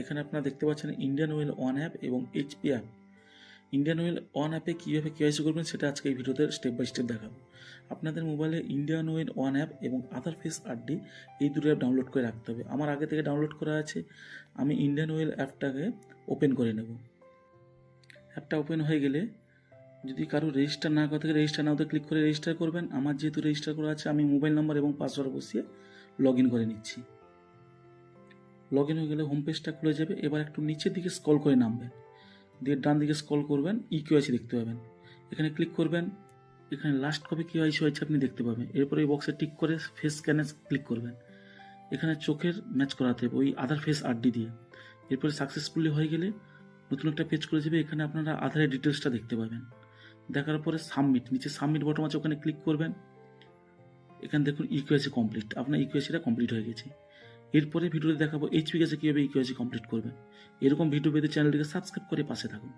এখানে আপনারা দেখতে পাচ্ছেন ইন্ডিয়ান ওয়েল ওয়ান অ্যাপ এবং HP app. Indian well one অ্যাপে কীভাবে কেওয়াইসি করবেন সেটা আজকে এই ভিডিওতে স্টেপ বাই স্টেপ দেখাবো। আপনাদের মোবাইলে ইন্ডিয়ান ওয়েল ওয়ান অ্যাপ এবং আধার ফেস আরডি এই দুটো অ্যাপ ডাউনলোড করে রাখতে হবে। আমার আগে থেকে ডাউনলোড করা আছে। আমি ইন্ডিয়ান ওয়েল অ্যাপটাকে ওপেন করে নেব। অ্যাপটা ওপেন হয়ে গেলে যদি কারো রেজিস্টার না করা থাকে রেজিস্টার নাওতে ক্লিক করে রেজিস্টার করবেন। আমার যেহেতু রেজিস্টার করা আছে আমি মোবাইল নাম্বার এবং পাসওয়ার্ড বসিয়ে লগ ইন করে নিচ্ছি। লগ ইন হয়ে গেলে হোম পেজটা খুলে যাবে। এবার একটু নিচের দিকে স্ক্রল করে নামবেন, দিয়ে ডান দিকে স্ক্রল করবেন, ইকিউআইসি দেখতে পাবেন। এখানে ক্লিক করবেন। এখানে লাস্ট কবে কিউআইসি হয়েছে আপনি দেখতে পাবেন। এরপরে এই বক্সে টিক করে ফেস স্ক্যানে ক্লিক করবেন। এখানে চোখের ম্যাচ করাতে হবে ওই আধার ফেস আরডি দিয়ে। এরপরে সাকসেসফুলি হয়ে গেলে নতুন একটা পেজ খুলে যাবে। এখানে আপনারা আধারের ডিটেলসটা দেখতে পাবেন। দেখার পরে সাবমিট, নিচে সাবমিট বটন আছে, ওখানে ক্লিক করবেন। এখানে দেখুন ইকিউআইসি কমপ্লিট, আপনার ইকিউআইসিটা কমপ্লিট হয়ে গেছে। এরপরে ভিডিওতে দেখাবো এইচপি কাছে কীভাবে ইকিউআইসি কমপ্লিট করবেন। এরকম ভিডিও পেতে চ্যানেলটিকে সাবস্ক্রাইব করে পাশে থাকুন।